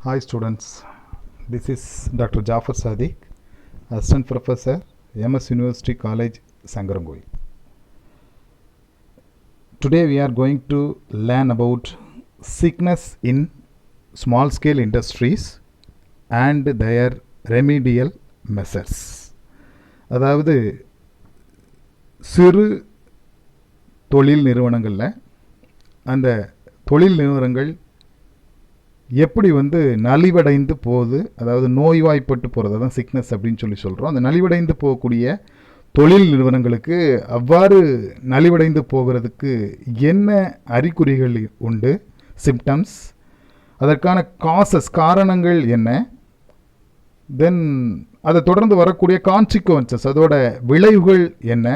Hi students, this is Dr. Jafar Sadiq, Assistant Professor, MS University College, Sangarangoi. Today we are going to learn about sickness in small scale industries and their remedial measures. அதாவது சிறு தொழில் நிறுவனங்களில் அந்த தொழில் நிறுவனங்கள் எப்படி நலிவடைந்து போகுது, அதாவது நோய்வாய்ப்பட்டு போகிறது, அதான் சிக்னஸ் அப்படின்னு சொல்லி சொல்கிறோம். அந்த நலிவடைந்து போகக்கூடிய தொழில் நிறுவனங்களுக்கு அவ்வாறு நலிவடைந்து போகிறதுக்கு என்ன அறிகுறிகள் உண்டு, சிம்டம்ஸ், அதற்கான காரணங்கள் என்ன, தென் அதை தொடர்ந்து வரக்கூடிய கான்சிக்வன்சஸ், அதோட விளைவுகள் என்ன,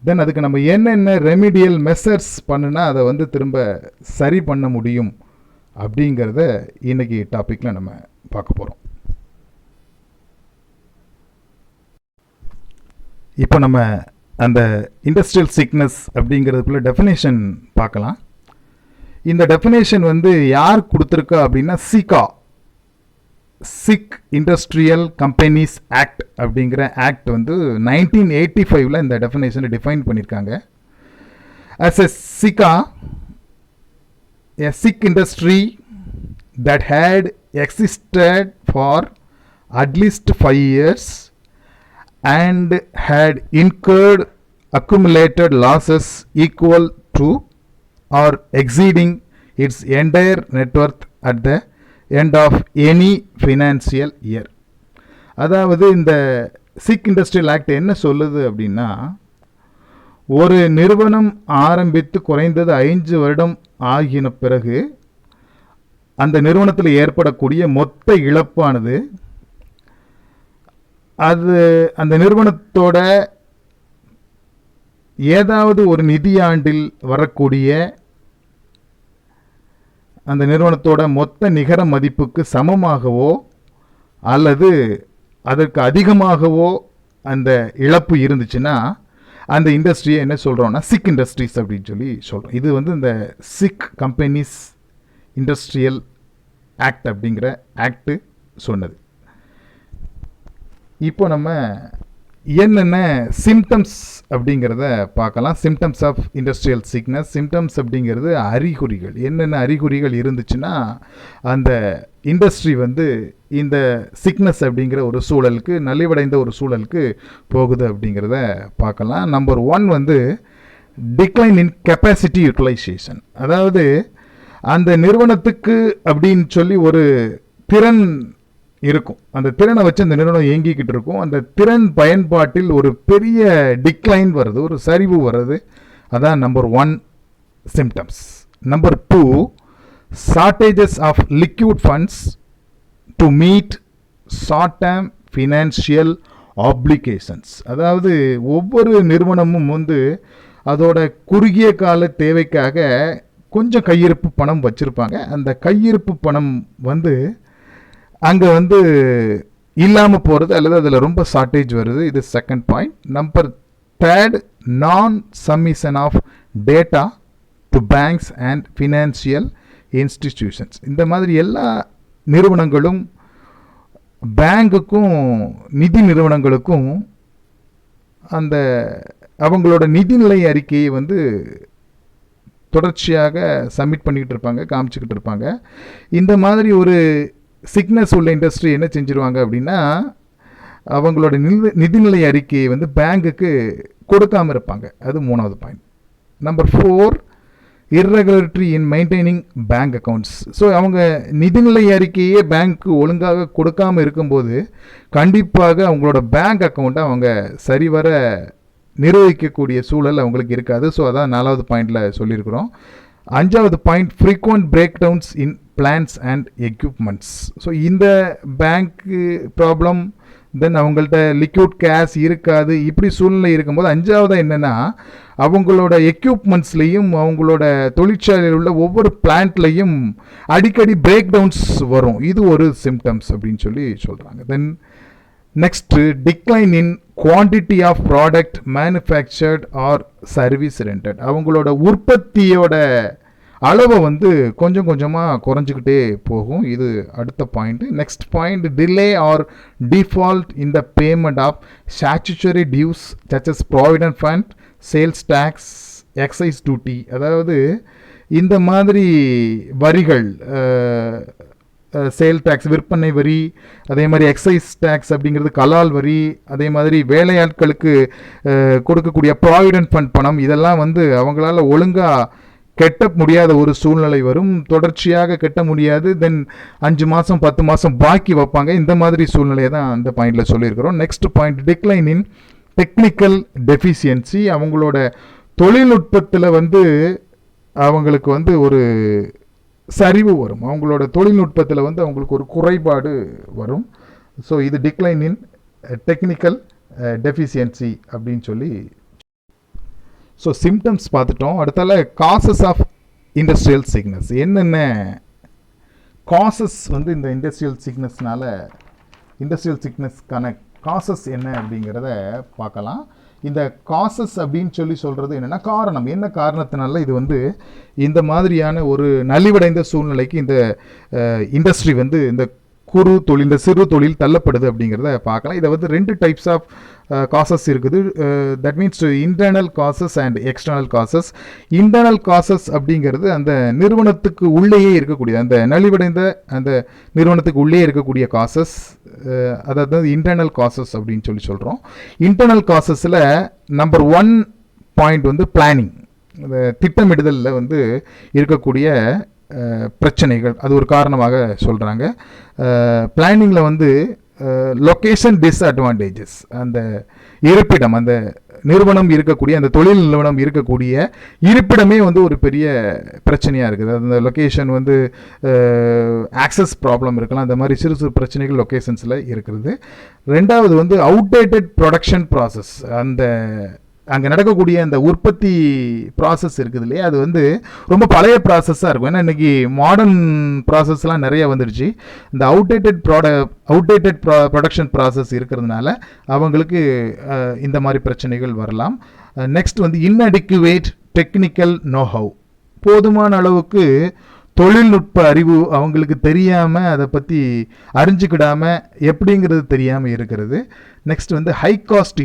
தென் அதுக்கு நம்ம என்னென்ன ரெமிடியல் மெஷர்ஸ் பண்ணுனா அதை திரும்ப சரி பண்ண முடியும் அப்படிங்கிறத இன்னைக்கு டாப்பிக்கில் நம்ம பார்க்க போகிறோம். இப்போ நம்ம அந்த இண்டஸ்ட்ரியல் சிக்னஸ் அப்படிங்கிறதுக்குள்ள டெஃபினேஷன் பார்க்கலாம். இந்த டெஃபினேஷன் யார் கொடுத்துருக்கா அப்படின்னா சிக் இண்டஸ்ட்ரியல் கம்பெனிஸ் ஆக்ட் அப்படிங்கிற ஆக்ட் 1985 இந்த டெஃபினேஷனை டிஃபைன் பண்ணியிருக்காங்க. as a SICA, a sick industry that had existed for at least 5 years and had incurred accumulated losses equal to or exceeding its entire net worth at the end of any financial year. அதாவது இந்த sick industrial act என்ன சொல்லுது அப்படின்னா, ஒரு நிறுவனம் ஆரம்பித்து குறைந்தது 5 வருடம் ஆகின பிறகு அந்த நிறுவனத்தில் ஏற்படக்கூடிய மொத்த இழப்பானது அது அந்த நிறுவனத்தோட ஏதாவது ஒரு நிதியாண்டில் வரக்கூடிய அந்த நிறுவனத்தோட மொத்த நிகர மதிப்புக்கு சமமாகவோ அல்லது அதற்கு அதிகமாகவோ அந்த இழப்பு இருந்துச்சுன்னா அந்த இண்டஸ்ட்ரியை என்ன சொல்கிறோம்னா சிக் இண்டஸ்ட்ரீஸ் அப்படின்னு சொல்லி சொல்கிறோம். இது இந்த சிக் கம்பெனிஸ் இண்டஸ்ட்ரியல் ஆக்ட் அப்படிங்கிற ஆக்டு சொன்னது. இப்போ நம்ம என்னென்ன சிம்டம்ஸ் அப்படிங்கிறத பார்க்கலாம். Symptoms of industrial sickness. Symptoms அப்படிங்கிறது அறிகுறிகள். என்னென்ன அறிகுறிகள் இருந்துச்சுன்னா அந்த இண்டஸ்ட்ரி இந்த சிக்னஸ் அப்படிங்கிற ஒரு சூழலுக்கு, நலிவடைந்த ஒரு சூழலுக்கு போகுது அப்படிங்கிறத பார்க்கலாம். Number 1 decline in capacity utilization. அதாவது அந்த நிறுவனத்துக்கு அப்படின்னு சொல்லி ஒரு திறன் இருக்கும், அந்த திறனை வச்சு அந்த நிறுவனம் இயங்கிக்கிட்டு இருக்கும். அந்த திறன் பயன்பாட்டில் ஒரு பெரிய டிக்ளைன் வருது, ஒரு சரிவு வருது. அதான் number 1 symptoms. Number 2 shortages of liquid funds to meet short term financial applications. அதாவது ஒவ்வொரு நிறுவனமும் அதோட குறுகிய கால தேவைக்காக கொஞ்சம் கையிருப்பு பணம் வச்சுருப்பாங்க. அந்த கையிருப்பு பணம் அங்கே இல்லாமல் போகிறது அல்லது அதில் ரொம்ப ஷார்ட்டேஜ் வருது. இது second point. Number 3 non submission of data to banks and financial institutions. இந்த மாதிரி எல்லா நிறுவனங்களும் பேங்குக்கும் நிதி நிறுவனங்களுக்கும் அந்த அவங்களோட நிதிநிலை அறிக்கையை தொடர்ச்சியாக சப்மிட் பண்ணிக்கிட்டு இருப்பாங்க, காமிச்சிக்கிட்டு இருப்பாங்க. இந்த மாதிரி ஒரு சிக்னஸ் உள்ள இண்டஸ்ட்ரி என்ன செஞ்சுருவாங்க அப்படின்னா, அவங்களோட நிதிநிலை அறிக்கையை பேங்குக்கு கொடுக்காமல் இருப்பாங்க. அது 3வது point. Number 4 irregularity in maintaining bank accounts. So அவங்க நிதிநிலை அறிக்கையே பேங்க்கு ஒழுங்காக கொடுக்காமல் இருக்கும்போது கண்டிப்பாக அவங்களோட பேங்க் அக்கௌண்ட்டை அவங்க சரிவர நிர்வகிக்கக்கூடிய சூழல் அவங்களுக்கு இருக்காது. ஸோ அதான் 4வது பாயிண்டில் சொல்லியிருக்கிறோம். 5வது point frequent break downs in plants and equipments. So இந்த பேங்க்கு ப்ராப்ளம், தென் அவங்கள்ட்ட லிக்விட் கேஷ் இருக்காது. இப்படி சூழ்நிலை இருக்கும்போது 5வது என்னென்னா, அவங்களோட எக்யூப்மெண்ட்ஸ்லேயும் அவங்களோட தொழிற்சாலையில் உள்ள ஒவ்வொரு பிளான்ட்லேயும் அடிக்கடி பிரேக் டவுன்ஸ் வரும். இது ஒரு சிம்டம்ஸ் அப்படின்னு சொல்லி சொல்கிறாங்க. Then next decline in quantity of product manufactured or service rendered. அவங்களோட உற்பத்தியோட அளவை வந்து கொஞ்சம் கொஞ்சமாக குறைஞ்சிக்கிட்டே போகும். இது அடுத்த point. Next point, delay or default in the payment of statutory dues such as provident fund, sales tax, excise duty. அதாவது இந்த மாதிரி வரிகள், சேல் டேக்ஸ் விற்பனை வரி, அதே மாதிரி எக்ஸைஸ் டேக்ஸ் அப்படிங்கிறது கலால் வரி, அதே மாதிரி வேலையாட்களுக்கு கொடுக்கக்கூடிய ப்ராவிடன்ட் ஃபண்ட் பணம், இதெல்லாம் வந்து அவங்களால ஒழுங்காக கெட்ட முடியாத ஒரு சூழ்நிலை வரும். தொடர்ச்சியாக கெட்ட முடியாது. தென் 5 மாதம் 10 மாதம் பாக்கி வைப்பாங்க. இந்த மாதிரி சூழ்நிலையை தான் அந்த பாயிண்டில் சொல்லியிருக்கிறோம். நெக்ஸ்ட் பாயிண்ட், டிக்ளைன் இன் டெக்னிக்கல் டெஃபிஷியன்சி. அவங்களோட தொழில்நுட்பத்தில் வந்து அவங்களுக்கு வந்து ஒரு சரிவு வரும். அவங்களோட தொழில்நுட்பத்தில் வந்து அவங்களுக்கு ஒரு குறைபாடு வரும். ஸோ இது டிக்ளைன் இன் டெக்னிக்கல் டெஃபிஷியன்சி அப்படின்னு சொல்லி. ஸோ சிம்டம்ஸ் பார்த்துட்டோம். அடுத்தால காசஸ் ஆஃப் இண்டஸ்ட்ரியல் சிக்னஸ். என்னென்ன காசஸ் வந்து இந்த இண்டஸ்ட்ரியல் சிக்னஸ்க்கான காசஸ் என்ன அப்படிங்கிறத பார்க்கலாம். இந்த காசஸ் அப்படின்னு சொல்லி சொல்கிறது என்னென்னா காரணம். என்ன காரணத்தினால இது வந்து இந்த மாதிரியான ஒரு நலிவடைந்த சூழ்நிலைக்கு இந்த இண்டஸ்ட்ரி வந்து இந்த இந்த சிறு தொழில் தள்ளப்படுது அப்படிங்கிறத பார்க்கலாம். இதை வந்து 2 டைப்ஸ் ஆஃப் காசஸ் இருக்குது. That means internal causes and external causes. Internal causes அப்படிங்கிறது அந்த நிறுவனத்துக்கு உள்ளேயே இருக்கக்கூடிய, அந்த நலிவடைந்த அந்த நிறுவனத்துக்கு உள்ளே இருக்கக்கூடிய காசஸ், அதாவது இன்டர்னல் காசஸ் அப்படின்னு சொல்லி சொல்கிறோம். இன்டர்னல் காசஸில் நம்பர் 1 பாயிண்ட் வந்து பிளானிங். திட்டமிடுதலில் வந்து இருக்கக்கூடிய பிரச்சனைகள், அது ஒரு காரணமாக சொல்கிறாங்க. பிளானிங்கில் வந்து லொக்கேஷன் டிஸ்அட்வான்டேஜஸ், அந்த இருப்பிடம், அந்த நிறுவனம் இருக்கக்கூடிய, அந்த தொழில் நிறுவனம் இருக்கக்கூடிய இருப்பிடமே வந்து ஒரு பெரிய பிரச்சனையாக இருக்குது. அந்த லொக்கேஷன் வந்து ஆக்சஸ் ப்ராப்ளம் இருக்கலாம். அந்த மாதிரி சிறு சிறு பிரச்சனைகள் லொக்கேஷன்ஸில் இருக்கிறது. 2வது வந்து அவுடேட்டட் ப்ரொடக்ஷன் ப்ராசஸ். அந்த அங்கே நடக்கக்கூடிய அந்த உற்பத்தி ப்ராசஸ் இருக்குது இல்லையா, அது வந்து ரொம்ப பழைய ப்ராசஸாக இருக்கும். ஏன்னா இன்றைக்கி மாடர்ன் ப்ராசஸ்லாம் நிறைய வந்துடுச்சு. இந்த அவுடேட்டட் ப்ரொடக்ஷன் ப்ராசஸ் இருக்கிறதுனால அவங்களுக்கு இந்த மாதிரி பிரச்சனைகள் வரலாம். நெக்ஸ்ட் வந்து இன்அடிக்குவேட் டெக்னிக்கல் நோஹவ். போதுமான அளவுக்கு தொழில்நுட்ப அறிவு அவங்களுக்கு தெரியாமல், அதை பற்றி அறிஞ்சிக்கிடாமல், எப்படிங்கிறது தெரியாமல் இருக்கிறது. நெக்ஸ்ட் வந்து ஹை காஸ்ட்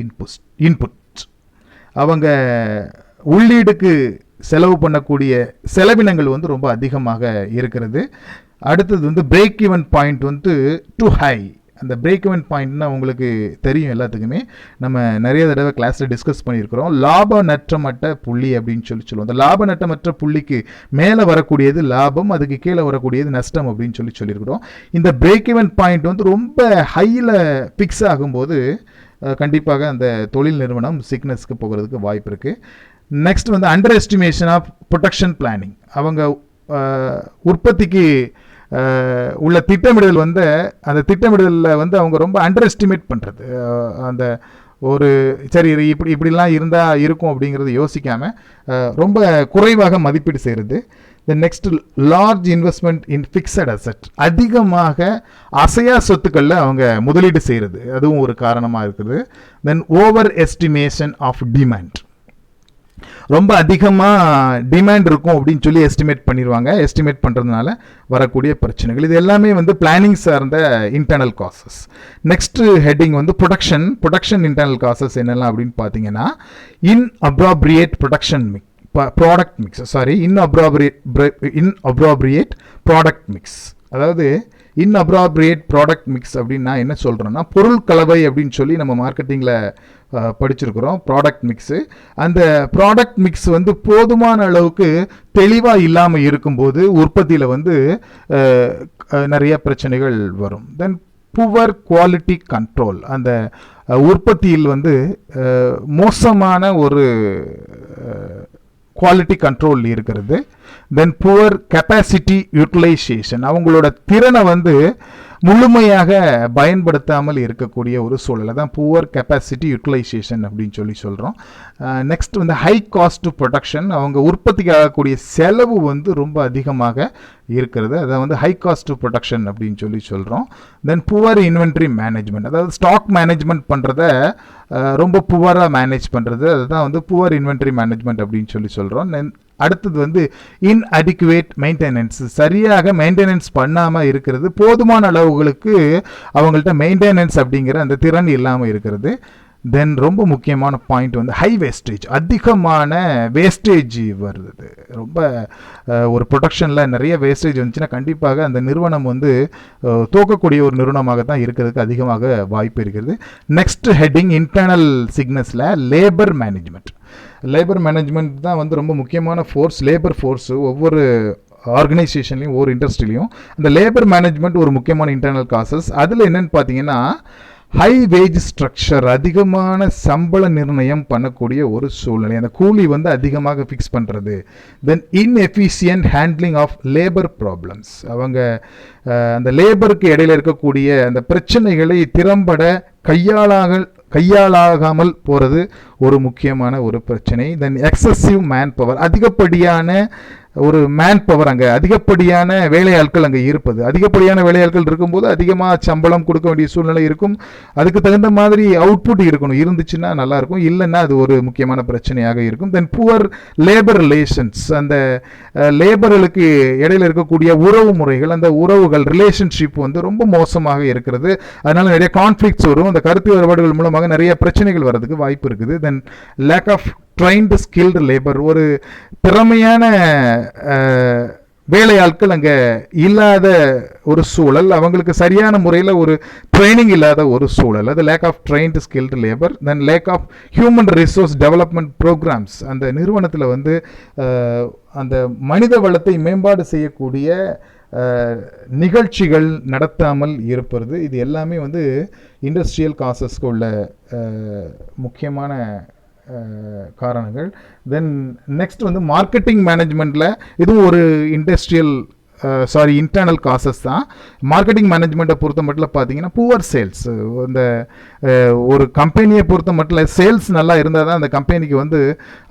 இன்புட். அவங்க உள்ளீடுக்கு செலவு பண்ணக்கூடிய செலவினங்கள் வந்து ரொம்ப அதிகமாக இருக்கிறது. அடுத்தது வந்து பிரேக் ஈவன் பாயிண்ட் வந்து டு ஹை. அந்த பிரேக் ஈவன் பாயிண்ட்னா உங்களுக்கு தெரியும் எல்லாத்துக்குமே, நம்ம நிறைய தடவை கிளாஸில் டிஸ்கஸ் பண்ணியிருக்கிறோம். லாப நற்றமற்ற புள்ளி அப்படின்னு சொல்லுவோம். அந்த லாப நட்டமற்ற புள்ளிக்கு மேலே வரக்கூடியது லாபம், அதுக்கு கீழே வரக்கூடியது நஷ்டம் அப்படின்னு சொல்லியிருக்கிறோம். இந்த பிரேக் ஈவன் பாயிண்ட் வந்து ரொம்ப ஹையில் ஃபிக்ஸ் ஆகும்போது கண்டிப்பாக அந்த தொழில் நிறுவனம் சிக்னஸ்க்கு போகிறதுக்கு வாய்ப்பு இருக்குது. நெக்ஸ்ட் வந்து under estimation of production planning. அவங்க உற்பத்திக்கு உள்ள திட்டமிடல் வந்து, அந்த திட்டமிடலில் வந்து அவங்க ரொம்ப அண்டர் எஸ்டிமேட் பண்ணுறது, அந்த ஒரு சரி இப்படிலாம் இருந்தால் இருக்கும் அப்படிங்கிறத யோசிக்காமல் ரொம்ப குறைவாக மதிப்பீடு செய்கிறது. தென் நெக்ஸ்ட் லார்ஜ் இன்வெஸ்ட்மெண்ட் இன் ஃபிக்ஸட் அசெட். அதிகமாக அசையா சொத்துக்களில் அவங்க முதலீடு செய்கிறது, அதுவும் ஒரு காரணமாக இருக்குது. தென் ஓவர் எஸ்டிமேஷன் ஆஃப் டிமாண்ட். ரொம்ப அதிகமாக டிமாண்ட் இருக்கும் அப்படின்னு சொல்லி எஸ்டிமேட் பண்ணிடுவாங்க. எஸ்டிமேட் பண்ணுறதுனால வரக்கூடிய பிரச்சனைகள், இது எல்லாமே வந்து பிளானிங் சார்ந்த இன்டர்னல் காசஸ். நெக்ஸ்ட் ஹெட்டிங் வந்து ப்ரொடக்ஷன் இன்டர்னல் காசஸ் என்னெல்லாம் அப்படின்னு பார்த்தீங்கன்னா, இன்அப்ராப்ரியேட் ப்ராடக்ட் மிக்ஸ். அதாவது இன்அப்ராப்ரியேட் ப்ராடக்ட் மிக்ஸ் அப்படின்னா என்ன சொல்கிறோன்னா, பொருள் கலவை அப்படின்னு சொல்லி நம்ம மார்க்கெட்டிங்கில் படிச்சிருக்கிறோம். ப்ராடக்ட் மிக்ஸு, அந்த ப்ராடக்ட் மிக்ஸ் வந்து போதுமான அளவுக்கு தெளிவாக இல்லாமல் இருக்கும்போது உற்பத்தியில் வந்து நிறைய பிரச்சனைகள் வரும். தென் புவர் குவாலிட்டி கண்ட்ரோல். அந்த உற்பத்தியில் வந்து மோசமான ஒரு குவாலிட்டி கண்ட்ரோல் இருக்கிறது. தென் புவர் கெப்பாசிட்டி யூட்டிலைசேஷன். அவங்களோட திறனை வந்து முழுமையாக பயன்படுத்தாமல் இருக்கக்கூடிய ஒரு சூழலை தான் புவர் கெப்பாசிட்டி யூட்டிலைசேஷன் அப்படின்னு சொல்கிறோம். நெக்ஸ்ட் வந்து ஹை காஸ்ட் ப்ரொடக்ஷன். அவங்க உற்பத்திக்கு ஆகக்கூடிய செலவு வந்து ரொம்ப அதிகமாக இருக்கிறது, அதை வந்து ஹை காஸ்ட் ப்ரொடக்ஷன் அப்படின்னு சொல்கிறோம். தென் புவர் இன்வென்ட்ரி மேனேஜ்மெண்ட். அதாவது ஸ்டாக் மேனேஜ்மெண்ட் பண்ணுறத ரொம்ப புவராக மேனேஜ் பண்ணுறது, அதுதான் வந்து புவர் இன்வென்ட்ரி மேனேஜ்மெண்ட் அப்படின்னு சொல்கிறோம். அடுத்தது வந்து இன்அடிக்குவேட் மெயின்டெனன்ஸ், சரியாக மெயின்டெனன்ஸ் பண்ணாமல் இருக்கிறது, போதுமான அளவுகளுக்கு அவங்கள்ட்ட மெயின்டெனன்ஸ் அப்படிங்கிற அந்த திறன் இல்லாமல் இருக்கிறது. தென் ரொம்ப முக்கியமான பாயிண்ட் வந்து ஹை வேஸ்டேஜ், அதிகமான வேஸ்டேஜ் வருது. ரொம்ப ஒரு ப்ரொடக்ஷனில் நிறைய வேஸ்டேஜ் வந்துச்சுன்னா கண்டிப்பாக அந்த நிறுவனம் வந்து தோக்கக்கூடிய ஒரு நிறுவனமாக தான் இருக்கிறதுக்கு அதிகமாக வாய்ப்பு இருக்கிறது. நெக்ஸ்ட் ஹெட்டிங் இன்டர்னல் சிக்னஸில் லேபர் மேனேஜ்மெண்ட். லேபர் மேனேஜ்மெண்ட் தான் வந்து ரொம்ப முக்கியமான ஃபோர்ஸ், லேபர் ஃபோர்ஸு ஒவ்வொரு ஆர்கனைசேஷன்லையும் ஒவ்வொரு இண்டஸ்ட்ரிலையும். அந்த லேபர் மேனேஜ்மெண்ட் ஒரு முக்கியமான இன்டர்னல் காசஸ். அதில் என்னென்னு பார்த்தீங்கன்னா ஹை வேஜ் ஸ்ட்ரக்சர், அதிகமான சம்பள நிர்ணயம் பண்ணக்கூடிய ஒரு சூழ்நிலை, அந்த கூலி வந்து அதிகமாக ஃபிக்ஸ் பண்ணுறது. Then inefficient handling of labour problems, அவங்க அந்த லேபருக்கு இடையில இருக்கக்கூடிய அந்த பிரச்சனைகளை திறம்பட கையாளாகாமல் போகிறது ஒரு முக்கியமான ஒரு பிரச்சனை. தென் எக்ஸசிவ் மேன் பவர், அதிகப்படியான ஒரு மேன் பவர், அங்கே அதிகப்படியான வேலையாட்கள் அங்கே இருப்பது. அதிகப்படியான வேலையாட்கள் இருக்கும்போது அதிகமாக சம்பளம் கொடுக்க வேண்டிய சூழ்நிலை இருக்கும். அதுக்கு தகுந்த மாதிரி அவுட்புட் இருக்கணும், இருந்துச்சுன்னா நல்லாயிருக்கும், இல்லைன்னா அது ஒரு முக்கியமான பிரச்சனையாக இருக்கும். தென் புவர் லேபர் ரிலேஷன்ஸ், அந்த லேபர்களுக்கு இடையில இருக்கக்கூடிய உறவு முறைகள், அந்த உறவுகள் ரிலேஷன்ஷிப் வந்து ரொம்ப மோசமாக இருக்கிறது. அதனால நிறைய கான்ஃப்ளிக்ட்ஸ் வரும். அந்த கருத்து வேறுபாடுகள் மூலமாக நிறைய பிரச்சனைகள் வர்றதுக்கு வாய்ப்பு இருக்குது. Then lack of trained skilled labour, ஒரு திறமையான வேலையாட்கள் அங்கே இல்லாத ஒரு சூழல், அவங்களுக்கு சரியான முறையில் ஒரு ட்ரைனிங் இல்லாத ஒரு சூழல், அது lack of trained skilled labour. Then lack of human resource development programmes, அந்த நிறுவனத்தில் வந்து அந்த மனித வளத்தை மேம்பாடு செய்யக்கூடிய நிகழ்ச்சிகள் நடத்தாமல் இருப்பது. இது எல்லாமே வந்து இண்டஸ்ட்ரியல் காசஸ்க்கு உள்ள முக்கியமான காரணங்கள். தென் நெக்ஸ்ட் வந்து மார்க்கெட்டிங் மேனேஜ்மெண்ட்டில் இதுவும் ஒரு இன்டர்னல் காசஸ் தான். மார்க்கெட்டிங் மேனேஜ்மெண்ட்டை பொறுத்த மட்டும் பார்த்தீங்கன்னா புவர் சேல்ஸ், இந்த ஒரு கம்பெனியை பொறுத்த மட்டும் சேல்ஸ் நல்லா இருந்தால் தான் அந்த கம்பெனிக்கு வந்து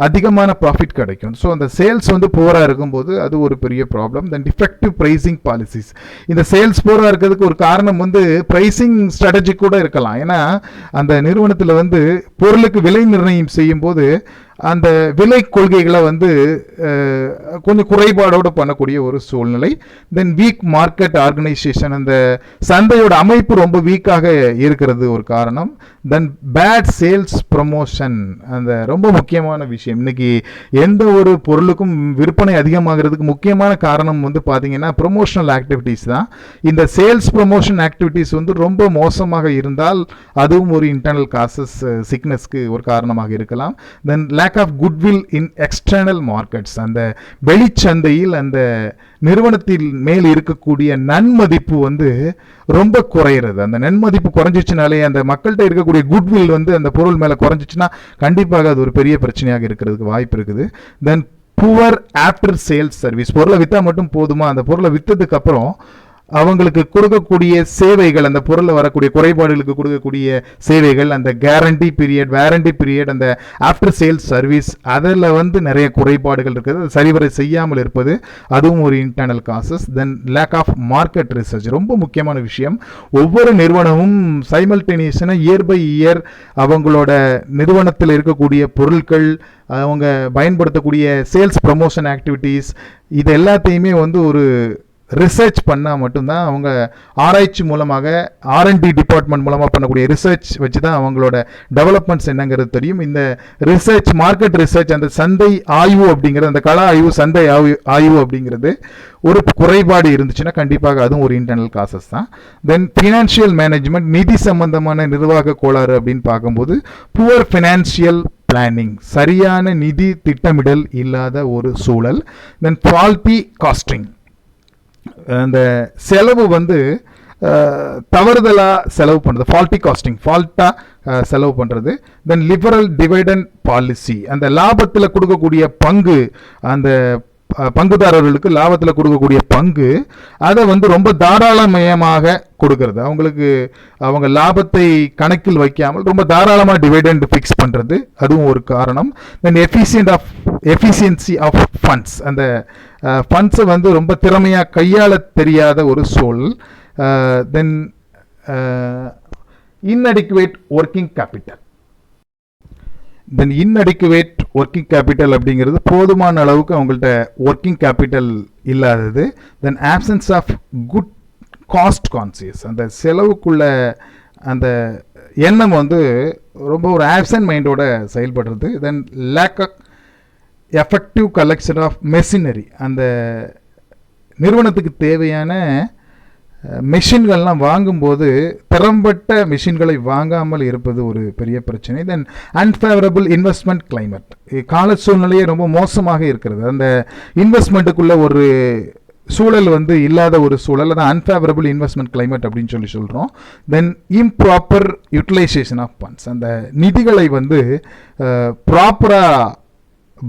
அதிகமான ப்ராஃபிட் கிடைக்கும். ஸோ அந்த சேல்ஸ் வந்து புவராக இருக்கும்போது அது ஒரு பெரிய ப்ராப்ளம். தென் டிஃபெக்டிவ் ப்ரைஸிங் பாலிசிஸ், இந்த சேல்ஸ் புவராக இருக்கிறதுக்கு ஒரு காரணம் வந்து ப்ரைஸிங் ஸ்ட்ராட்டஜி கூட இருக்கலாம். ஏன்னா அந்த நிறுவனத்தில் வந்து பொருளுக்கு விலை நிர்ணயம் செய்யும் போது அந்த விலை கொள்கைகளை வந்து கொஞ்சம் குறைபாடோடு பண்ணக்கூடிய ஒரு சூழ்நிலை. தென் வீக் மார்க்கெட் ஆர்கனைசேஷன், அந்த சந்தையோட அமைப்பு ரொம்ப வீக்காக இருக்கிறது ஒரு காரணம். தென் பேட் சேல்ஸ் ப்ரமோஷன், அந்த ரொம்ப முக்கியமான விஷயம். இன்னைக்கு எந்த ஒரு பொருளுக்கும் விற்பனை அதிகமாகிறதுக்கு முக்கியமான காரணம் வந்து பார்த்தீங்கன்னா ப்ரொமோஷனல் ஆக்டிவிட்டீஸ் தான். இந்த சேல்ஸ் ப்ரமோஷன் ஆக்டிவிட்டீஸ் வந்து ரொம்ப மோசமாக இருந்தால் அதுவும் ஒரு இன்டர்னல் காசஸ் சிக்னஸ்க்கு ஒரு காரணமாக இருக்கலாம். Then lack of goodwill in external markets, அந்த வெளிச்சந்தையில் அந்த நிறுவனத்தில் மேல் இருக்கக்கூடிய நன்மதிப்பு வந்து ரொம்ப குறையிறது. அந்த நன்மதிப்பு குறைஞ்சிச்சுனாலே அந்த மக்கள்கிட்ட இருக்கக்கூடிய குட்வில் வந்து அந்த பொருள் மேலே குறைஞ்சிச்சுன்னா கண்டிப்பாக அது ஒரு பெரிய பிரச்சனையாக இருக்கிறதுக்கு வாய்ப்பு இருக்குது. தென் புவர் ஆஃப்டர் சேல்ஸ் சர்வீஸ், பொருளை விற்றா மட்டும் போதுமா, அந்த பொருளை விற்றதுக்கு அப்புறம் அவங்களுக்கு கொடுக்கக்கூடிய சேவைகள், அந்த பொருளில் வரக்கூடிய குறைபாடுகளுக்கு கொடுக்கக்கூடிய சேவைகள், அந்த கேரண்டி பீரியட், வாரண்டி பீரியட், அந்த ஆஃப்டர் சேல்ஸ் சர்வீஸ், அதில் வந்து நிறைய குறைபாடுகள் இருக்குது. அது சரிவரை செய்யாமல் இருப்பது அதுவும் ஒரு internal causes. Then lack of market research, ரொம்ப முக்கியமான விஷயம். ஒவ்வொரு நிறுவனமும் சைமல்டேனியஸாக இயர் பை இயர் அவங்களோட நிறுவனத்தில் இருக்கக்கூடிய பொருட்கள், அவங்க பயன்படுத்தக்கூடிய சேல்ஸ் ப்ரமோஷன் ஆக்டிவிட்டீஸ், இது எல்லாத்தையுமே வந்து ஒரு ரிசர்ச் பண்ணால் மட்டும்தான், அவங்க ஆராய்ச்சி மூலமாக R&D டிபார்ட்மெண்ட் மூலமாக பண்ணக்கூடிய ரிசர்ச் வச்சு தான் அவங்களோட டெவலப்மெண்ட்ஸ் என்னங்கிறது தெரியும். இந்த ரிசர்ச், மார்க்கெட் ரிசர்ச், அந்த சந்தை ஆய்வு அப்படிங்கிறது, அந்த கள ஆய்வு, சந்தை ஆய்வு அப்படிங்கிறது ஒரு குறைபாடு இருந்துச்சுன்னா கண்டிப்பாக அதுவும் ஒரு இன்டர்னல் காசஸ் தான். தென் ஃபினான்ஷியல் மேனேஜ்மெண்ட், நிதி சம்பந்தமான நிர்வாக கோளாறு அப்படின்னு பார்க்கும்போது புவர் ஃபினான்ஷியல் பிளானிங், சரியான நிதி திட்டமிடல் இல்லாத ஒரு சூழல். தென் ஃபால்ட்டி காஸ்டிங், அந்த செலவு வந்து தவறுதலாக செலவு பண்ணுறது, ஃபால்ட்டி காஸ்டிங், ஃபால்ட்டாக செலவு பண்ணுறது. தென் லிபரல் டிவைடண்ட் பாலிசி, அந்த லாபத்தில் கொடுக்கக்கூடிய பங்கு, அந்த பங்குதாரர்களுக்கு லாபத்தில் கொடுக்கக்கூடிய பங்கு, அதை வந்து ரொம்ப தாராளமயமாக கொடுக்கறது, அவங்களுக்கு அவங்க லாபத்தை கணக்கில் வைக்காமல் ரொம்ப தாராளமாக டிவைடண்ட் ஃபிக்ஸ் பண்ணுறது, அதுவும் ஒரு காரணம். தென் எஃபிஷியன்சி ஆஃப் ஃபண்ட்ஸ், அந்த ஃபண்ட்ஸை வந்து ரொம்ப திறமையாக கையாள தெரியாத ஒரு சூழல். Then inadequate working capital, then inadequate working capital அப்படிங்கிறது போதுமான அளவுக்கு அவங்கள்ட்ட ஒர்க்கிங் கேபிட்டல் இல்லாதது. Then absence of good cost conscious, அந்த செலவுக்குள்ள அந்த எண்ணம் வந்து ரொம்ப ஒரு ஆப்சன்ட் மைண்டோட செயல்படுறது. Then lack of effective collection of machinery, அந்த நிறுவனத்துக்கு தேவையான மெஷின்கள்லாம் வாங்கும்போது திறம்பட்ட மெஷின்களை வாங்காமல் இருப்பது ஒரு பெரிய பிரச்சனை. தென் அன்ஃபேவரபிள் இன்வெஸ்ட்மெண்ட் கிளைமேட், கால சூழ்நிலையே ரொம்ப மோசமாக இருக்கிறது. அந்த இன்வெஸ்ட்மெண்ட்டுக்குள்ள ஒரு சூழல் வந்து இல்லாத ஒரு சூழல், அதான் அன்ஃபேவரபிள் இன்வெஸ்ட்மெண்ட் கிளைமேட் அப்படின்னு சொல்லி சொல்கிறோம். தென் இம்ப்ராப்பர் யூட்டிலைசேஷன் ஆஃப் ஃபண்ட்ஸ், அந்த நிதிகளை வந்து ப்ராப்பராக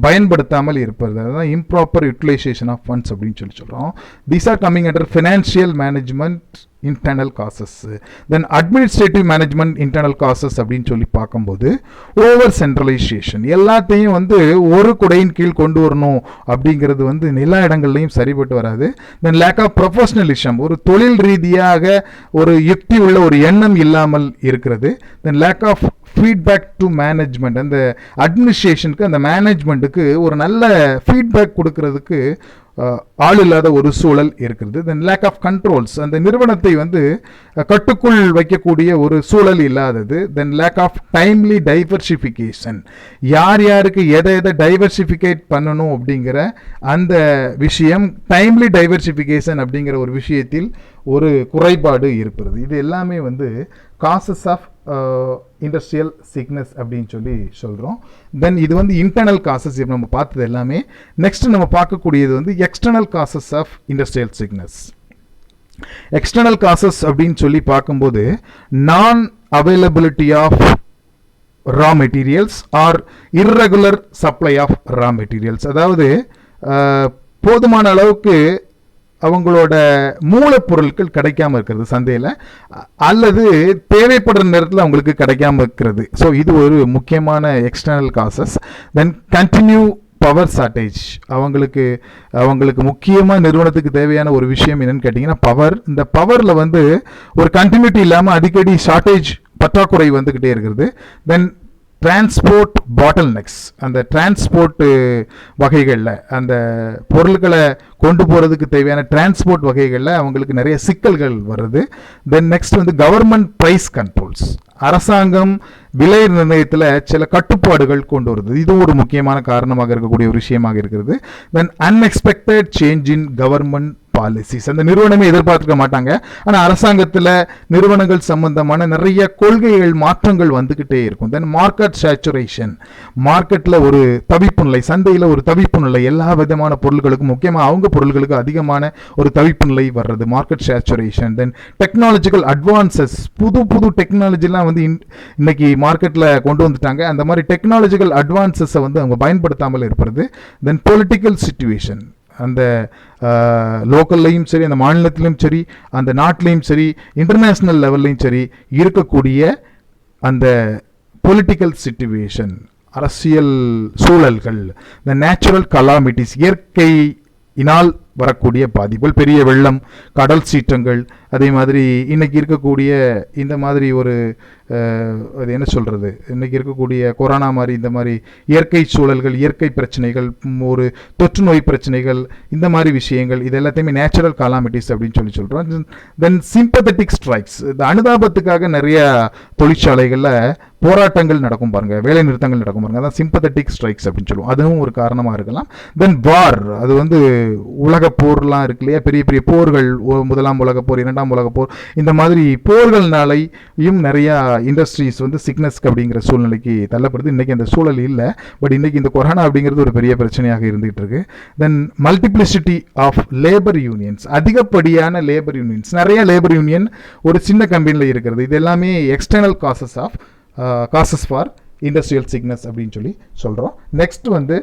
பயன்படுத்தாமல் இருப்பது, அதுதான் இம்ப்ராப்பர் யூட்டிலைசேஷன் ஆஃப் ஃபண்ட்ஸ் அப்படின்னு சொல்லி சொல்கிறோம். These are coming under financial management internal causes. Then administrative management internal causes அப்படின்னு சொல்லி பார்க்கும்போது ஓவர் சென்ட்ரலைசேஷன், எல்லாத்தையும் வந்து ஒரு குடையின் கீழ் கொண்டு வரணும் அப்படிங்கிறது வந்து எல்லா இடங்கள்லையும் சரிபட்டு வராது. தென் லேக் ஆஃப் ப்ரொஃபஷனலிசம், ஒரு தொழில் ரீதியாக ஒரு யுக்தி உள்ள ஒரு எண்ணம் இல்லாமல் இருக்கிறது. Then lack of feedback to management, அந்த அட்மினிஸ்ட்ரேஷனுக்கு அந்த மேனேஜ்மெண்ட்டுக்கு ஒரு நல்ல ஃபீட்பேக் கொடுக்கறதுக்கு ஆள் இல்லாத ஒரு சூழல் இருக்கிறது. தென் லேக் ஆஃப் கண்ட்ரோல்ஸ், அந்த நிறுவனத்தை வந்து கட்டுக்குள் வைக்கக்கூடிய ஒரு சூழல் இல்லாதது. தென் லேக் ஆஃப் டைம்லி டைவர்சிஃபிகேஷன், யார் யாருக்கு எதை டைவர்சிஃபிகேட் பண்ணணும் அப்படிங்கிற அந்த விஷயம், டைம்லி டைவர்சிஃபிகேஷன் அப்படிங்கிற ஒரு விஷயத்தில் ஒரு குறைபாடு இருக்கிறது. இது எல்லாமே வந்து காசஸ் ஆஃப் இண்டஸ்ட்ரியல் சிக்னஸ் அப்படின்னு சொல்லி சொல்கிறோம். தென் இது வந்து இன்டர்னல் காசஸ் நம்ம பார்த்தது எல்லாமே. நெக்ஸ்ட் நம்ம பார்க்கக்கூடியது வந்து external causes of industrial sickness. External causes அப்படின்னு சொல்லி பார்க்கும்போது non availability of raw materials or irregular supply of raw materials, அதாவது போதுமான அளவுக்கு அவங்களோட மூலப்பொருட்கள் கிடைக்காம இருக்கிறது சந்தையில், அல்லது தேவைப்படுற நேரத்தில் அவங்களுக்கு கிடைக்காம இருக்கிறது. ஸோ இது ஒரு முக்கியமான எக்ஸ்டர்னல் காசஸ். தென் கண்டினியூ பவர் ஷார்ட்டேஜ், அவங்களுக்கு முக்கியமாக நிறுவனத்துக்கு தேவையான ஒரு விஷயம் என்னன்னு கேட்டிங்கன்னா பவர். இந்த பவரில் வந்து ஒரு கண்டினியூட்டி இல்லாமல் அடிக்கடி ஷார்ட்டேஜ், பற்றாக்குறை வந்துக்கிட்டே இருக்கிறது. தென் டிரான்ஸ்போர்ட் பாட்டில் நெக்ஸ், அந்த டிரான்ஸ்போர்ட் வகைகளில் அந்த பொருட்களை கொண்டு போகிறதுக்கு தேவையான டிரான்ஸ்போர்ட் வகைகளில் அவங்களுக்கு நிறைய சிக்கல்கள் வருது. தென் நெக்ஸ்ட் வந்து கவர்மெண்ட் ப்ரைஸ் கண்ட்ரோல்ஸ், அரசாங்கம் விலை நிர்ணயத்தில் சில கட்டுப்பாடுகள் கொண்டு வருது. இதுவும் ஒரு முக்கியமான காரணமாக இருக்கக்கூடிய ஒரு விஷயமாக இருக்கிறது. Then unexpected change in government policies, அந்த நிறுவனமே எதிர்பார்க்க மாட்டாங்க, ஆனால் அரசாங்கத்தில் நிறுவனங்கள் சம்பந்தமான நிறைய கொள்கைகள் மாற்றங்கள் வந்துக்கிட்டே இருக்கும். தென் மார்க்கெட் சேச்சுரேஷன், மார்க்கெட்டில் ஒரு தவிப்பு நிலை, சந்தையில் ஒரு தவிப்பு நிலை, எல்லா விதமான பொருட்களுக்கும் முக்கியமாக அவங்க பொருட்களுக்கு அதிகமான ஒரு தவிப்பு நிலை வர்றது, மார்க்கெட் சேச்சுரேஷன். தென் டெக்னாலஜிக்கல் அட்வான்சஸ், புது புது டெக்னாலஜிலாம் வந்து இன்னைக்கு மார்க்கெட்டில் கொண்டு வந்துட்டாங்க, அந்த மாதிரி டெக்னாலஜிக்கல் அட்வான்சஸை வந்து அவங்க பயன்படுத்தாமல் இருப்பது. தென் பொலிட்டிக்கல் சிச்சுவேஷன், அந்த லோக்கல்லையும் சரி, அந்த மாநிலத்திலையும் சரி, அந்த நாட்டிலையும் சரி, இன்டர்நேஷ்னல் லெவல்லையும் சரி இருக்கக்கூடிய அந்த பொலிட்டிக்கல் சிச்சுவேஷன், அரசியல் சூழல்கள். இந்த நேச்சுரல் கலாமிட்டிஸ், இயற்கையினால் வரக்கூடிய பாதிப்புகள், பெரிய வெள்ளம், கடல் சீற்றங்கள், அதே மாதிரி இன்னைக்கு இருக்கக்கூடிய இந்த மாதிரி ஒரு அது என்ன சொல்கிறது, இன்றைக்கி இருக்கக்கூடிய கொரோனா மாதிரி இந்த மாதிரி இயற்கை சூழல்கள், இயற்கை பிரச்சனைகள், ஒரு தொற்று நோய் பிரச்சனைகள், இந்த மாதிரி விஷயங்கள், இது எல்லாத்தையுமே நேச்சுரல் காலாமிட்டிஸ் அப்படின்னு சொல்லி சொல்கிறோம். தென் சிம்பத்தட்டிக் ஸ்ட்ரைக்ஸ், இந்த அனுதாபத்துக்காக நிறைய தொழிற்சாலைகளில் போராட்டங்கள் நடக்கும் பாருங்கள், வேலை நிறுத்தங்கள் நடக்கும் பாருங்கள், அதான் சிம்பத்தட்டிக் ஸ்ட்ரைக்ஸ் அப்படின்னு சொல்லுவோம். அதுவும் ஒரு காரணமாக இருக்கலாம். தென் வார், அது வந்து உலக போர்லாம் இருக்கு இல்லையா, பெரிய பெரிய போர்கள், முதலாம் உலக போர், இரண்டாம் உலக போர், இந்த மாதிரி போர்கள்னாலையும் நிறையா இண்டஸ்ட்ரீஸ் வந்து சிக்னஸ்க்கு அப்படிங்கிற சூழ்நிலைக்கு தள்ளப்படுது. இன்றைக்கி அந்த சூழல் இல்லை, பட் இன்றைக்கி இந்த கொரோனா அப்படிங்கிறது ஒரு பெரிய பிரச்சனையாக இருந்துகிட்டு இருக்கு. தென் மல்டிப்ளிசிட்டி ஆஃப் லேபர் யூனியன்ஸ், அதிகப்படியான லேபர் யூனியன்ஸ், நிறைய லேபர் யூனியன் ஒரு சின்ன கம்பெனியில் இருக்கிறது. இது எல்லாமே external causes for industrial sickness அப்படின்னு சொல்லி சொல்கிறோம். நெக்ஸ்ட் வந்து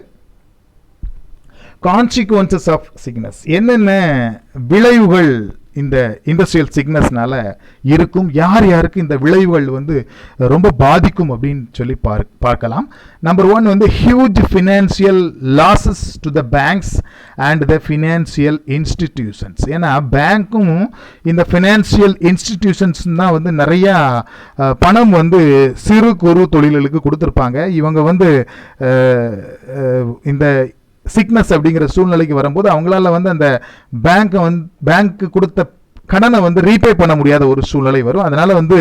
கான்சிக்வன்சஸ் ஆஃப் சிக்னஸ், என்னென்ன விளைவுகள் இந்த இண்டஸ்ட்ரியல் சிக்னஸ்னால இருக்கும், யார் யாருக்கு இந்த விளைவுகள் வந்து ரொம்ப பாதிக்கும் அப்படின்னு சொல்லி பார்க்கலாம். நம்பர் 1 வந்து huge financial losses to the banks and the financial institutions. ஏன்னா பேங்க்கும் இந்த ஃபினான்சியல் இன்ஸ்டிடியூஷன்ஸ் தான் வந்து நிறையா பணம் வந்து சிறு குறு தொழில்களுக்கு கொடுத்துருப்பாங்க. இவங்க வந்து இந்த சிக்னஸ் அப்படிங்கிற சூழ்நிலைக்கு வரும்போது அவங்களால வந்து அந்த பேங்க்கு கொடுத்த கடனை வந்து ரீபே பண்ண முடியாத ஒரு சூழ்நிலை வரும். அதனால வந்து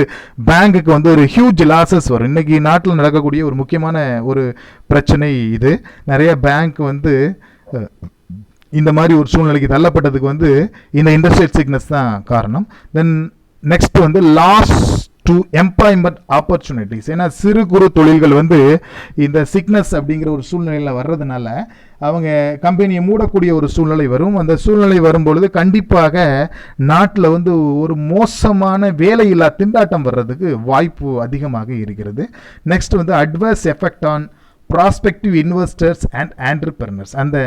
பேங்குக்கு வந்து ஒரு ஹியூஜ் லாசஸ் வரும். இன்னைக்கு நாட்டில் நடக்கக்கூடிய ஒரு முக்கியமான ஒரு பிரச்சனை இது. நிறைய பேங்க் வந்து இந்த மாதிரி ஒரு சூழ்நிலைக்கு தள்ளப்பட்டதுக்கு வந்து இந்த இண்டஸ்ட்ரியல் சிக்னஸ் தான் காரணம். தென் நெக்ஸ்ட் வந்து லாஸ் டு எம்ப்ளாய்மெண்ட் ஆப்பர்ச்சுனிட்டிஸ். ஏன்னா சிறு குறு தொழில்கள் வந்து இந்த சிக்னஸ் அப்படிங்கிற ஒரு சூழ்நிலையில் வர்றதுனால அவங்க கம்பெனியை மூடக்கூடிய ஒரு சூழ்நிலை வரும். அந்த சூழ்நிலை வரும்பொழுது கண்டிப்பாக நாட்டில் வந்து ஒரு மோசமான வேலையில்லா திண்டாட்டம் வர்றதுக்கு வாய்ப்பு அதிகமாக இருக்கிறது. நெக்ஸ்ட் வந்து adverse effect on prospective investors and entrepreneurs. அந்த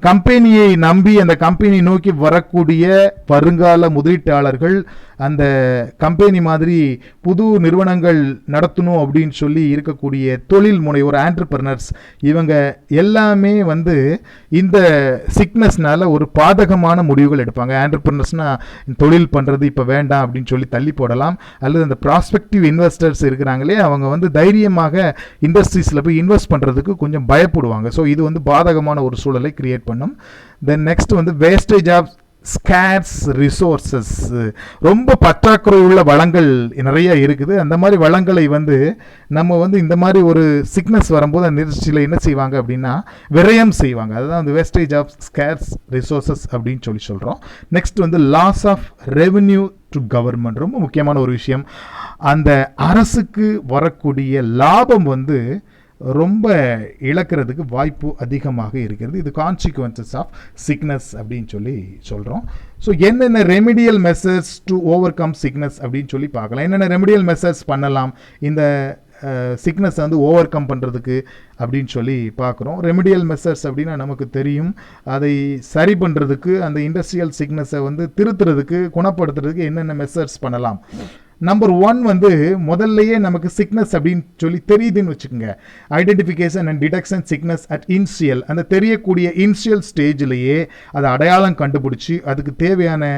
கம்பெனியை நம்பி அந்த கம்பெனி நோக்கி வரக்கூடிய வருங்கால முதலீட்டாளர்கள் அந்த கம்பெனி மாதிரி புது நிறுவனங்கள் நடத்தணும் அப்படின்னு சொல்லி இருக்கக்கூடிய தொழில் முனைவோர் ஆண்டர்பிரனர்ஸ், இவங்க எல்லாமே வந்து இந்த சிக்னஸ்னால ஒரு பாதகமான முடிவுகள் எடுப்பாங்க. ஆண்டர்பிரனர்ஸ்னால் தொழில் பண்ணுறது இப்போ வேண்டாம் அப்படின்னு சொல்லி தள்ளி போடலாம். அல்லது அந்த ப்ராஸ்பெக்டிவ் இன்வெஸ்டர்ஸ் இருக்கிறாங்களே அவங்க வந்து தைரியமாக இண்டஸ்ட்ரீஸில் போய் இன்வெஸ்ட் பண்ணுறதுக்கு கொஞ்சம் பயப்படுவாங்க. ஸோ இது வந்து பாதகமான ஒரு சூழலை கிரியேட் பண்ணும். தென் நெக்ஸ்ட் வந்து வேஸ்டேஜ் ஆஃப் ஸ்கேர்ஸ் ரிசோர்ஸஸ். ரொம்ப பற்றாக்குறை உள்ள வளங்கள் நிறைய இருக்குது. அந்த மாதிரி வளங்களை வந்து நம்ம வந்து இந்த மாதிரி ஒரு சிக்னஸ் வரும்போது அந்த இண்டஸ்ட்ரியில் என்ன செய்வாங்க அப்படின்னா விரயம் செய்வாங்க. அதுதான் வந்து வேஸ்டேஜ் ஆஃப் ஸ்கேர்ஸ் ரிசோர்ஸஸ் அப்படின்னு சொல்கிறோம். நெக்ஸ்ட் வந்து loss of revenue to government. ரொம்ப முக்கியமான ஒரு விஷயம். அந்த அரசுக்கு வரக்கூடிய லாபம் வந்து ரொம்ப இழக்கிறதுக்கு வாய்ப்பு அதிகமாக இருக்கிறது. இது கான்சிக்வன்சஸ் ஆஃப் சிக்னஸ் அப்படின்னு சொல்கிறோம். ஸோ என்னென்ன remedial measures to over come sickness அப்படின்னு சொல்லி பார்க்கலாம். என்னென்ன ரெமிடியல் மெசர்ஸ் பண்ணலாம் இந்த சிக்னஸ் வந்து ஓவர் கம் பண்ணுறதுக்கு அப்படின்னு சொல்லி பார்க்குறோம். ரெமிடியல் மெசர்ஸ் அப்படின்னா நமக்கு தெரியும். அதை சரி பண்ணுறதுக்கு அந்த இண்டஸ்ட்ரியல் சிக்னஸை வந்து திருத்துறதுக்கு குணப்படுத்துறதுக்கு என்னென்ன மெசர்ஸ் பண்ணலாம். நம்பர் 1 வந்து முதல்லையே நமக்கு சிக்னஸ் அப்படின்னு சொல்லி தெரியுதுன்னு வச்சுக்கோங்க. Identification and detection sickness at initial. அந்த தெரியக்கூடிய இன்சியல் ஸ்டேஜ்லேயே அதை அடையாளம் கண்டுபிடிச்சி அதுக்கு தேவையான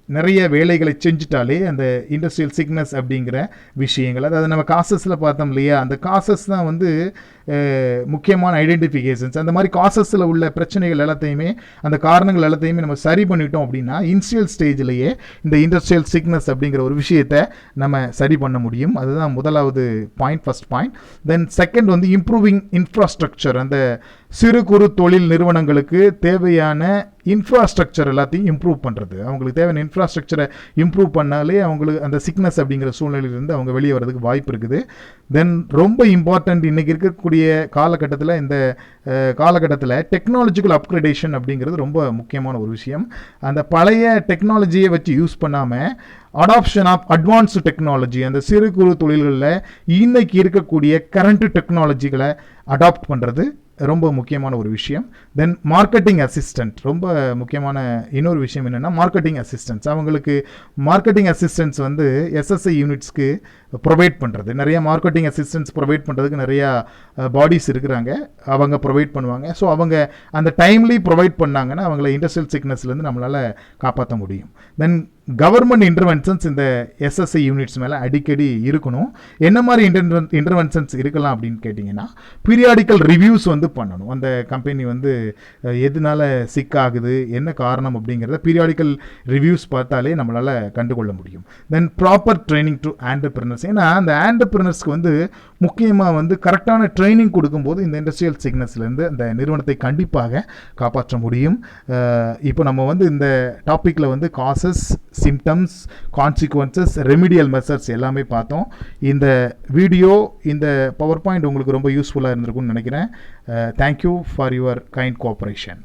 நிறைய வேலைகளை செஞ்சுட்டாலே அந்த இண்டஸ்ட்ரியல் சிக்னஸ் அப்படிங்கிற விஷயங்கள், அதாவது நம்ம காசஸில் பார்த்தோம் இல்லையா, அந்த காசஸ் தான் வந்து முக்கியமான ஐடென்டிஃபிகேஷன்ஸ். அந்த மாதிரி காசஸில் உள்ள பிரச்சனைகள் எல்லாத்தையுமே அந்த காரணங்கள் எல்லாத்தையுமே நம்ம சரி பண்ணிட்டோம் அப்படின்னா இனிஷியல் ஸ்டேஜ்லேயே இந்த இண்டஸ்ட்ரியல் சிக்னஸ் அப்படிங்கிற ஒரு விஷயத்தை நம்ம சரி பண்ண முடியும். அதுதான் முதலாவது point, first point. Then second வந்து இம்ப்ரூவிங் இன்ஃப்ராஸ்ட்ரக்சர். அந்த சிறு குறு தொழில் நிறுவனங்களுக்கு தேவையான இன்ஃப்ராஸ்ட்ரக்சர் எல்லாத்தையும் இம்ப்ரூவ் பண்ணுறது. அவங்களுக்கு தேவையான இன்ஃப்ராஸ்ட்ரக்சரை இம்ப்ரூவ் பண்ணாலே அவங்களுக்கு அந்த சிக்னஸ் அப்படிங்கிற சூழ்நிலையிலிருந்து அவங்க வெளியே வரதுக்கு வாய்ப்பு இருக்குது. தென் ரொம்ப இம்பார்ட்டண்ட் இன்றைக்கி இருக்கக்கூடிய காலகட்டத்தில், இந்த காலகட்டத்தில் டெக்னாலஜிக்கல் அப்கிரேடேஷன் அப்படிங்கிறது ரொம்ப முக்கியமான ஒரு விஷயம். அந்த பழைய டெக்னாலஜியை வச்சு யூஸ் பண்ணாமல் அடாப்ஷன் ஆஃப் அட்வான்ஸ்டு டெக்னாலஜி, அந்த சிறு குறு தொழில்களில் இன்னைக்கு இருக்கக்கூடிய கரண்ட் டெக்னாலஜிகளை அடாப்ட் பண்ணுறது ரொம்ப முக்கியமான ஒரு விஷயம். தென் மார்க்கெட்டிங் அசிஸ்டன்ட், ரொம்ப முக்கியமான இன்னொரு விஷயம் என்னென்னா மார்க்கெட்டிங் அசிஸ்டன்ஸ். அவங்களுக்கு மார்க்கெட்டிங் அசிஸ்டன்ஸ் வந்து எஸ்எஸ்ஐ யூனிட்ஸ்க்கு ப்ரொவைட் பண்ணுறது. நிறைய மார்க்கெட்டிங் அசிஸ்டன்ஸ் ப்ரொவைட் பண்ணுறதுக்கு நிறையா பாடிஸ் இருக்கிறாங்க, அவங்க ப்ரொவைட் பண்ணுவாங்க. ஸோ அவங்க அந்த டைம்லி ப்ரொவைட் பண்ணாங்கன்னா அவங்கள இண்டஸ்ட்ரியல் சிக்னஸ்லேருந்து நம்மளால் காப்பாற்ற முடியும். தென் கவர்மெண்ட் இன்டர்வென்ஷன்ஸ் இந்த எஸ்எஸ்ஐ யூனிட்ஸ் மேலே அடிக்கடி இருக்கணும். என்ன மாதிரி இன்டர்வென்ஷன்ஸ் இருக்கலாம் அப்படின்னு கேட்டிங்கன்னா, பீரியாடிக்கல் ரிவ்யூஸ் வந்து பண்ணணும். அந்த கம்பெனி வந்து எதனால சிக் ஆகுது, என்ன காரணம் அப்படிங்கிறத பீரியாடிக்கல் ரிவ்யூஸ் பார்த்தாலே நம்மளால் கண்டுகொள்ள முடியும். தென் ப்ராப்பர் ட்ரைனிங் டு ஆண்டர்பிரினர்ஸ். ஏன்னா அந்த ஆண்டர்பிரினர்ஸ்க்கு வந்து முக்கியமாக வந்து கரெக்டான ட்ரைனிங் கொடுக்கும்போது இந்த இண்டஸ்ட்ரியல் சிக்னஸ்லேருந்து அந்த நிறுவனத்தை கண்டிப்பாக காப்பாற்ற முடியும். இப்போ நம்ம வந்து இந்த டாப்பிக்கில் வந்து causes, symptoms, consequences, remedial measures எல்லாமே பார்த்தோம். இந்த வீடியோ, இந்த பவர் பாயிண்ட் உங்களுக்கு ரொம்ப யூஸ்ஃபுல்லாக இருந்திருக்கும்னு நினைக்கிறேன். Thank you for your kind cooperation.